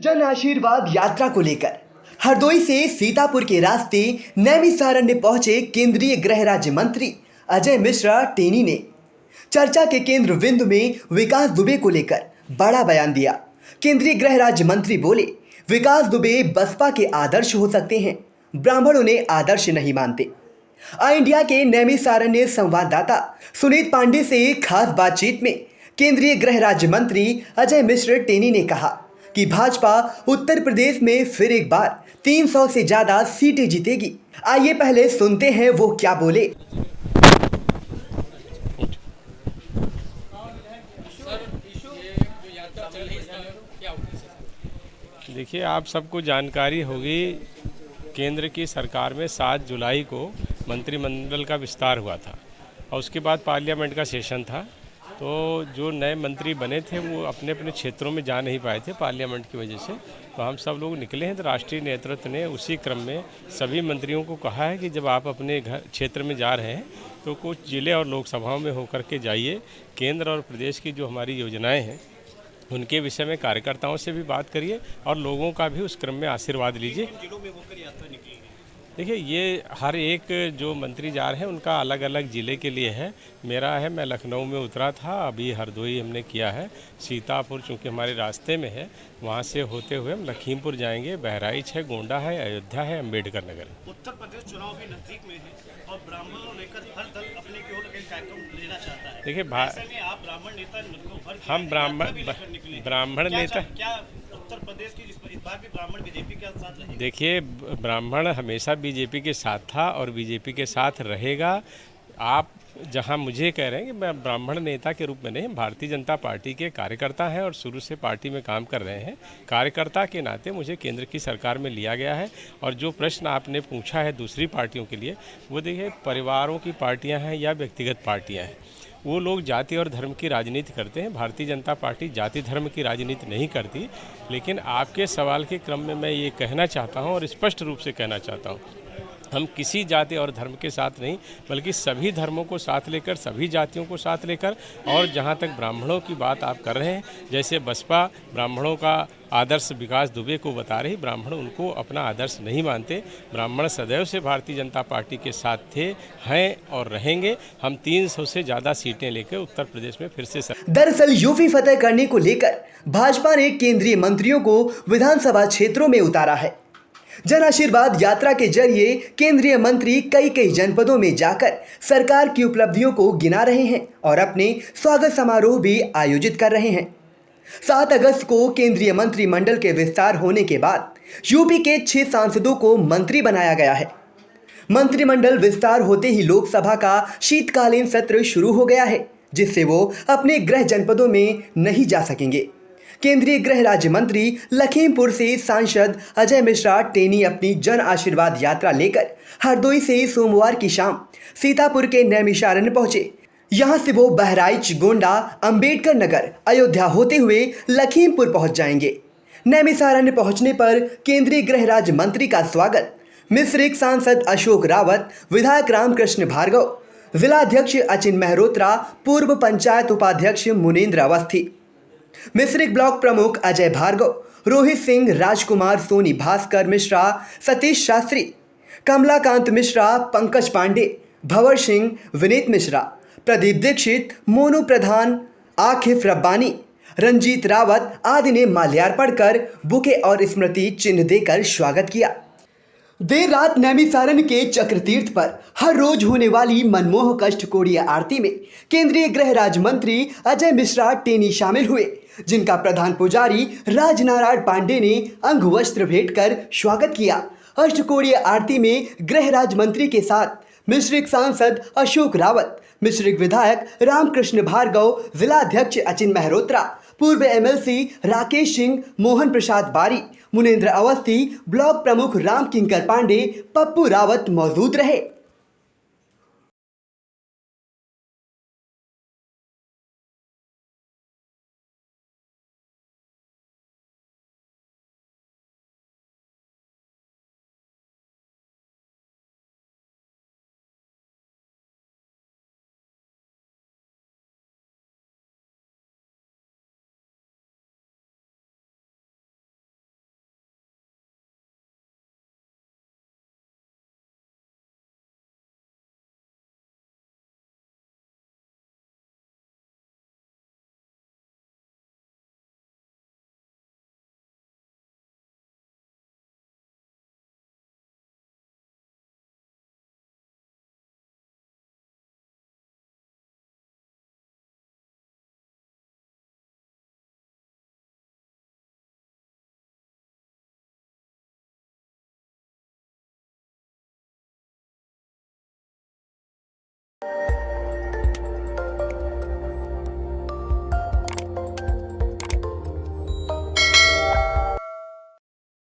जन आशीर्वाद यात्रा को लेकर हरदोई से सीतापुर के रास्ते नैमिषारण्य पहुंचे केंद्रीय गृह राज्य मंत्री अजय मिश्रा टेनी ने चर्चा के केंद्र बिंदु में विकास दुबे को लेकर बड़ा बयान दिया। केंद्रीय गृह राज्य मंत्री बोले, विकास दुबे बसपा के आदर्श हो सकते हैं, ब्राह्मण उन्हें आदर्श नहीं मानते। आई इंडिया के नैमिषारण्य संवाददाता सुनीत पांडे से खास बातचीत में केंद्रीय गृह राज्य मंत्री अजय मिश्रा टेनी ने कहा कि भाजपा उत्तर प्रदेश में फिर एक बार 300 से ज्यादा सीटें जीतेगी। आइए पहले सुनते हैं वो क्या बोले। देखिए, आप सबको जानकारी होगी, केंद्र की सरकार में 7 जुलाई को मंत्रिमंडल का विस्तार हुआ था और उसके बाद पार्लियामेंट का सेशन था। तो जो नए मंत्री बने थे वो अपने अपने क्षेत्रों में जा नहीं पाए थे पार्लियामेंट की वजह से, तो हम सब लोग निकले हैं। तो राष्ट्रीय नेतृत्व ने उसी क्रम में सभी मंत्रियों को कहा है कि जब आप अपने घर क्षेत्र में जा रहे हैं तो कुछ जिले और लोकसभाओं में होकर के जाइए। केंद्र और प्रदेश की जो हमारी योजनाएं हैं उनके विषय में कार्यकर्ताओं से भी बात करिए और लोगों का भी उस क्रम में आशीर्वाद लीजिए। देखिए, ये हर एक जो मंत्री जा रहे हैं उनका अलग अलग ज़िले के लिए है। मेरा है, मैं लखनऊ में उतरा था, अभी हरदोई हमने किया है। सीतापुर चूँकि हमारे रास्ते में है, वहाँ से होते हुए हम लखीमपुर जाएंगे। बहराइच है, गोंडा है, अयोध्या है, अम्बेडकर नगर है। उत्तर प्रदेश चुनाव भी नजदीक में है और ब्राह्मणों को लेकर हर दल अपने की ओर एक कार्यक्रम लेना चाहता है। देखिए, ऐसे में आप ब्राह्मण नेता हम ब्राह्मण नेता क्या उत्तर प्रदेश की इस बार भी ब्राह्मण बीजेपी के साथ रहेंगे? देखिए, ब्राह्मण हमेशा बीजेपी के साथ था और बीजेपी के साथ रहेगा। आप जहां मुझे कह रहे हैं कि मैं ब्राह्मण नेता के रूप में नहीं, भारतीय जनता पार्टी के कार्यकर्ता हैं और शुरू से पार्टी में काम कर रहे हैं। कार्यकर्ता के नाते मुझे केंद्र की सरकार में लिया गया है। और जो प्रश्न आपने पूछा है दूसरी पार्टियों के लिए, वो देखिए, परिवारों की पार्टियाँ हैं या व्यक्तिगत पार्टियाँ हैं, वो लोग जाति और धर्म की राजनीति करते हैं। भारतीय जनता पार्टी जाति धर्म की राजनीति नहीं करती। लेकिन आपके सवाल के क्रम में मैं ये कहना चाहता हूँ और स्पष्ट रूप से कहना चाहता हूँ, हम किसी जाति और धर्म के साथ नहीं, बल्कि सभी धर्मों को साथ लेकर, सभी जातियों को साथ लेकर। और जहाँ तक ब्राह्मणों की बात आप कर रहे हैं, जैसे बसपा ब्राह्मणों का आदर्श विकास दुबे को बता रही, ब्राह्मण उनको अपना आदर्श नहीं मानते। ब्राह्मण सदैव से भारतीय जनता पार्टी के साथ थे, हैं और रहेंगे। हम 300 से ज़्यादा सीटें लेकर उत्तर प्रदेश में फिर से दरअसल यूपी फतेह करने को लेकर भाजपा ने केंद्रीय मंत्रियों को विधानसभा क्षेत्रों में उतारा है। जन आशीर्वाद यात्रा के जरिए केंद्रीय मंत्री कई जनपदों में जाकर सरकार की उपलब्धियों को गिना रहे हैं और अपने स्वागत समारोह भी आयोजित कर रहे हैं। 7 अगस्त को केंद्रीय मंत्रिमंडल के विस्तार होने के बाद यूपी के 6 सांसदों को मंत्री बनाया गया है। मंत्रिमंडल विस्तार होते ही लोकसभा का शीतकालीन सत्र शुरू हो गया है, जिससे वो अपने गृह जनपदों में नहीं जा सकेंगे। केंद्रीय गृह राज्य मंत्री लखीमपुर से सांसद अजय मिश्रा टेनी अपनी जन आशीर्वाद यात्रा लेकर हरदोई से सोमवार की शाम सीतापुर के नैमिषारण्य पहुंचे। यहां से वो बहराइच, गोंडा, अम्बेडकर नगर, अयोध्या होते हुए लखीमपुर पहुंच जाएंगे। नैमिषारण्य पहुंचने पर केंद्रीय गृह राज्य मंत्री का स्वागत मिश्रिक सांसद अशोक रावत, विधायक रामकृष्ण भार्गव, जिलाध्यक्ष अचिन मेहरोत्रा, पूर्व पंचायत उपाध्यक्ष मुनेन्द्र अवस्थी, मिश्रिक ब्लॉक प्रमुख अजय भार्गव, रोहित सिंह, राजकुमार, सोनी, भास्कर मिश्रा, सतीश शास्त्री, कमलाकांत मिश्रा, पंकज पांडे, भंवर सिंह, विनीत मिश्रा, प्रदीप दीक्षित, मोनू प्रधान, आकिफ रब्बानी, रंजीत रावत आदि ने माल्यार्पण कर बुके और स्मृति चिन्ह देकर स्वागत किया। देर रात नैमिषारण्य के चक्रतीर्थ पर हर रोज होने वाली मनमोहक अष्टकोणीय आरती में केंद्रीय गृह राज्य मंत्री अजय मिश्रा टेनी शामिल हुए, जिनका प्रधान पुजारी राजनारायण पांडे ने अंग वस्त्र भेंट कर स्वागत किया। अष्टकोणीय आरती में गृह राज्य मंत्री के साथ मिश्रिक सांसद अशोक रावत, मिश्रिक विधायक रामकृष्ण भार्गव, जिलाध्यक्ष अचिन मेहरोत्रा, पूर्व एमएलसी राकेश सिंह, मोहन प्रसाद बारी, मुनेन्द्र अवस्थी, ब्लॉक प्रमुख राम किंकर पांडे, पप्पू रावत मौजूद रहे।